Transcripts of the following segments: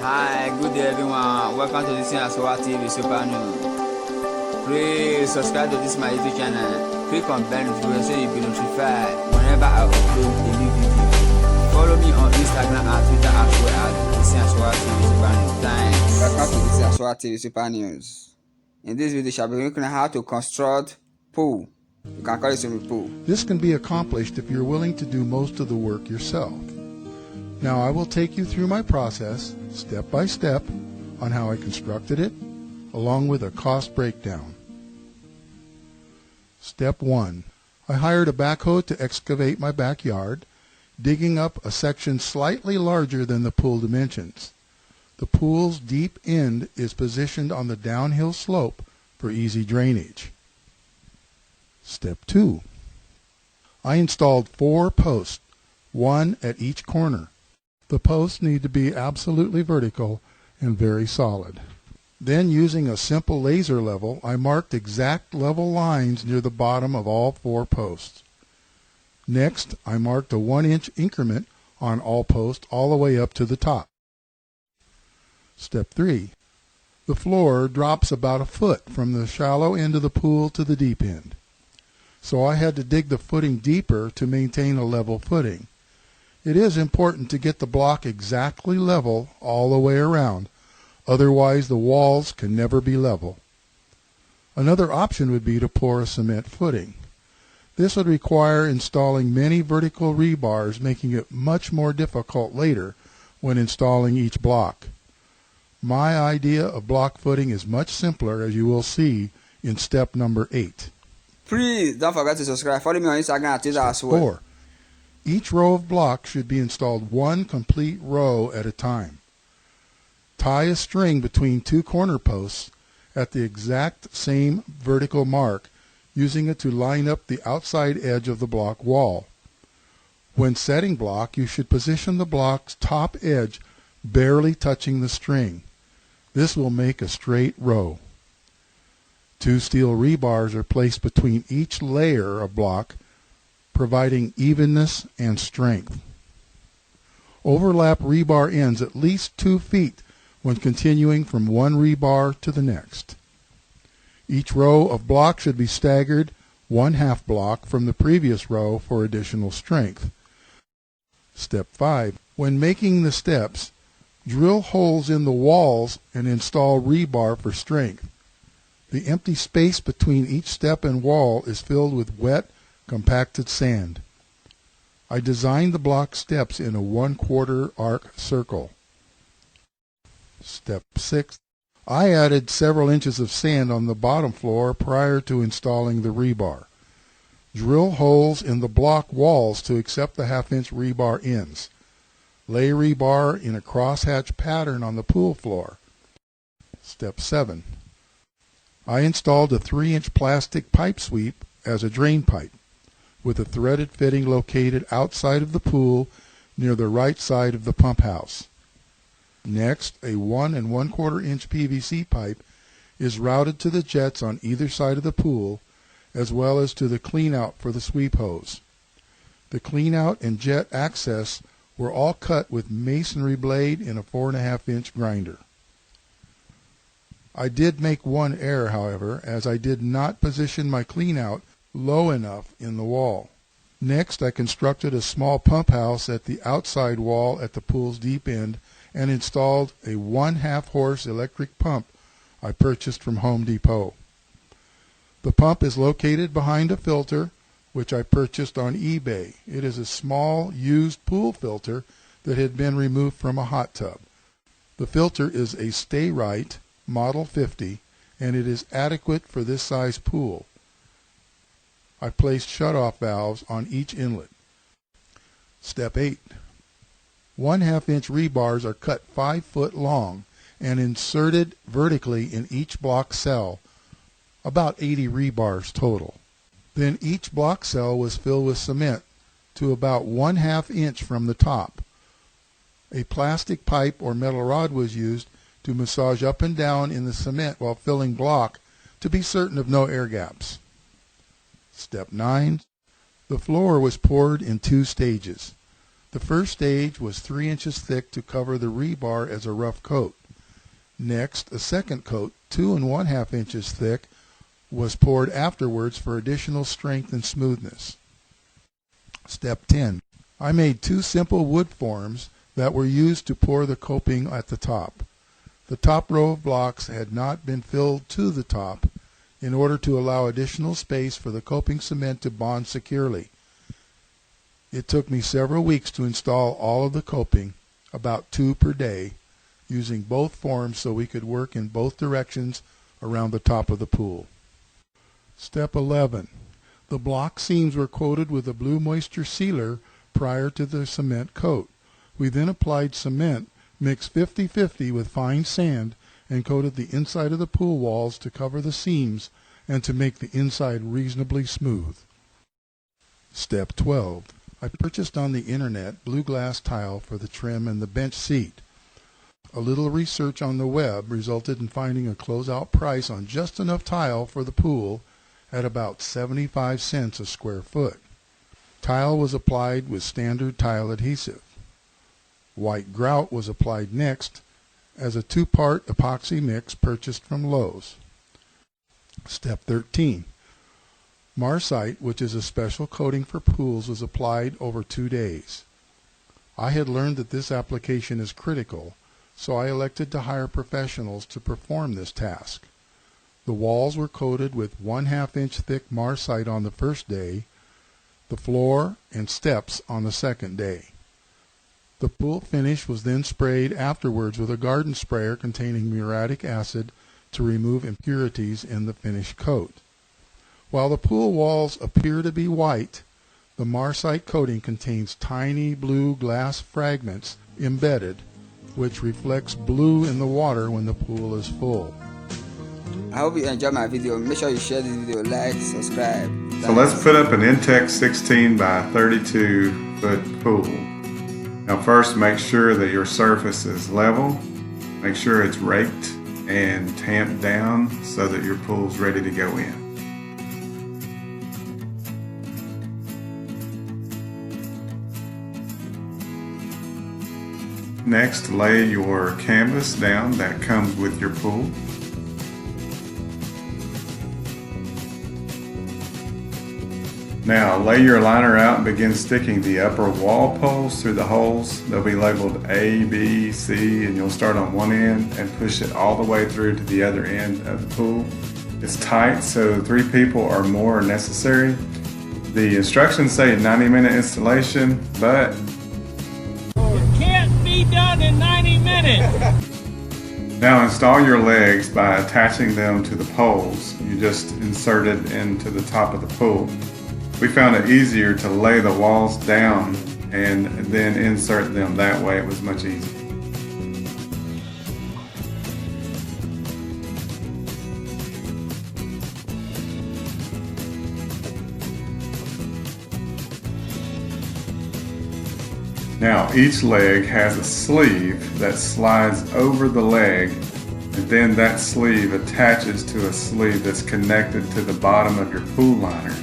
Hi, good day everyone. Welcome to Dickson ASoah TV Super News. Please subscribe to this my YouTube channel. Click on bell notification so you'll be notified whenever I upload a new video. Follow me on Instagram and Twitter as well as Dickson ASoah TV Super News. Thanks. Welcome to Dickson ASoah TV Super News. In this video, shall be looking at how to construct pool. You can call it swimming pool. This can be accomplished if you're willing to do most of the work yourself. Now I will take you through my process, step by step, on how I constructed it, along with a cost breakdown. Step 1. I hired a backhoe to excavate my backyard, digging up a section slightly larger than the pool dimensions. The pool's deep end is positioned on the downhill slope for easy drainage. Step 2. I installed 4 posts, one at each corner. The posts need to be absolutely vertical and very solid. Then, using a simple laser level, I marked exact level lines near the bottom of all 4 posts. Next, I marked a 1-inch increment on all posts all the way up to the top. Step 3. The floor drops about a foot from the shallow end of the pool to the deep end. So I had to dig the footing deeper to maintain a level footing. It is important to get the block exactly level all the way around, otherwise the walls can never be level. Another option would be to pour a cement footing. This would require installing many vertical rebars, making it much more difficult later when installing each block. My idea of block footing is much simpler, as you will see in step number 8. Please don't forget to subscribe. Follow me on Instagram and Twitter as well. 4. Each row of blocks should be installed one complete row at a time. Tie a string between 2 corner posts at the exact same vertical mark, using it to line up the outside edge of the block wall. When setting block, you should position the block's top edge barely touching the string. This will make a straight row. 2 steel rebars are placed between each layer of block, providing evenness and strength. Overlap rebar ends at least 2 feet when continuing from one rebar to the next. Each row of block should be staggered 1/2 block from the previous row for additional strength. Step 5. When making the steps, drill holes in the walls and install rebar for strength. The empty space between each step and wall is filled with wet, compacted sand. I designed the block steps in a 1/4 arc circle. Step 6. I added several inches of sand on the bottom floor prior to installing the rebar. Drill holes in the block walls to accept the 1/2-inch rebar ends. Lay rebar in a crosshatch pattern on the pool floor. Step 7. I installed a 3-inch plastic pipe sweep as a drain pipe, with a threaded fitting located outside of the pool near the right side of the pump house. Next, a 1 1/4 inch PVC pipe is routed to the jets on either side of the pool, as well as to the cleanout for the sweep hose. The cleanout and jet access were all cut with masonry blade in a 4 1/2 inch grinder. I did make one error, however, as I did not position my cleanout low enough in the wall. Next, I constructed a small pump house at the outside wall at the pool's deep end and installed a 1/2 horse electric pump I purchased from Home Depot. The pump is located behind a filter, which I purchased on eBay. It is a small used pool filter that had been removed from a hot tub. The filter is a Stay-Right Model 50, and it is adequate for this size pool. I placed shutoff valves on each inlet. Step 8. 1/2 inch rebars are cut 5 foot long and inserted vertically in each block cell, about 80 rebars total. Then each block cell was filled with cement to about 1/2 inch from the top. A plastic pipe or metal rod was used to massage up and down in the cement while filling block to be certain of no air gaps. Step 9. The floor was poured in 2 stages. The first stage was 3 inches thick to cover the rebar as a rough coat. Next, a second coat, 2 1/2 inches thick, was poured afterwards for additional strength and smoothness. Step 10. I made 2 simple wood forms that were used to pour the coping at the top. The top row of blocks had not been filled to the top in order to allow additional space for the coping cement to bond securely. It took me several weeks to install all of the coping, about 2 per day, using both forms so we could work in both directions around the top of the pool. Step 11. The block seams were coated with a blue moisture sealer prior to the cement coat. We then applied cement mixed 50-50 with fine sand and coated the inside of the pool walls to cover the seams and to make the inside reasonably smooth. Step 12. I purchased on the internet blue glass tile for the trim and the bench seat. A little research on the web resulted in finding a closeout price on just enough tile for the pool at about 75 cents a square foot. Tile was applied with standard tile adhesive. White grout was applied next as a 2-part epoxy mix purchased from Lowe's. Step 13. Marcite, which is a special coating for pools, was applied over 2 days. I had learned that this application is critical, so I elected to hire professionals to perform this task. The walls were coated with 1/2 inch thick Marcite on the first day, the floor and steps on the second day. The pool finish was then sprayed afterwards with a garden sprayer containing muriatic acid to remove impurities in the finished coat. While the pool walls appear to be white, the Marcite coating contains tiny blue glass fragments embedded, which reflects blue in the water when the pool is full. I hope you enjoyed my video. Make sure you share this video, like, subscribe. So let's put up an Intex 16 by 32 foot pool. Now first, make sure that your surface is level. Make sure it's raked and tamped down so that your pool's ready to go in. Next, lay your canvas down that comes with your pool. Now lay your liner out and begin sticking the upper wall poles through the holes. They'll be labeled A, B, C, and you'll start on one end and push it all the way through to the other end of the pool. It's tight, so 3 people or more are necessary. The instructions say 90-minute installation, but it can't be done in 90 minutes. Now install your legs by attaching them to the poles you just inserted into the top of the pool. We found it easier to lay the walls down and then insert them that way. It was much easier. Now each leg has a sleeve that slides over the leg, and then that sleeve attaches to a sleeve that's connected to the bottom of your pool liner.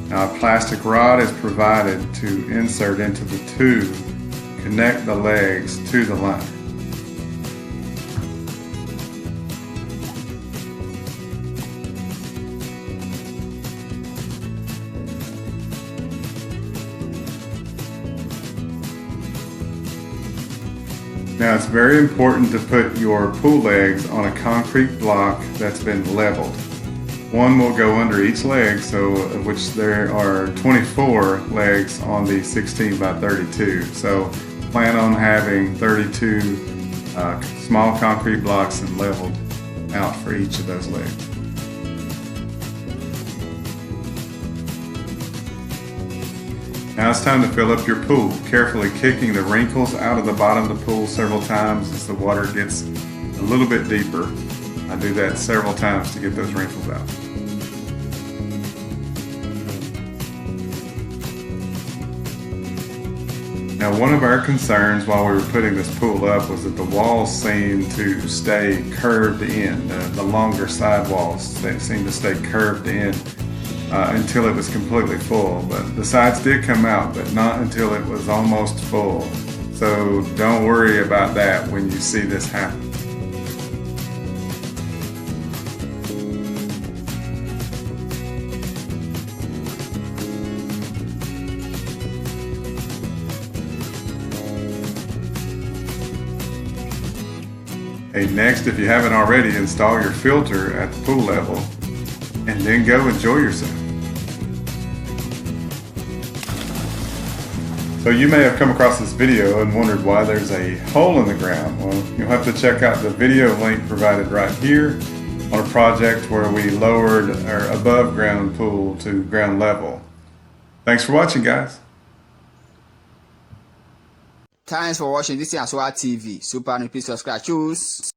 Now a plastic rod is provided to insert into the tube, connect the legs to the liner. Now it's very important to put your pool legs on a concrete block that's been leveled. One will go under each leg, so of which there are 24 legs on the 16 by 32. So plan on having 32 small concrete blocks and leveled out for each of those legs. Now it's time to fill up your pool, carefully kicking the wrinkles out of the bottom of the pool several times as the water gets a little bit deeper. I do that several times to get those wrinkles out. Now one of our concerns while we were putting this pool up was that the walls seemed to stay curved in. The longer side walls, they seem to stay curved in. until it was completely full. But the sides did come out, but not until it was almost full. So don't worry about that when you see this happen. Hey, next, if you haven't already, install your filter at the pool level and then go enjoy yourself. So you may have come across this video and wondered why there's a hole in the ground. Well, you'll have to check out the video link provided right here on a project where we lowered our above ground pool to ground level. Thanks for watching, guys. Thanks for watching this is ASoah TV. Super, please subscribe. Choose.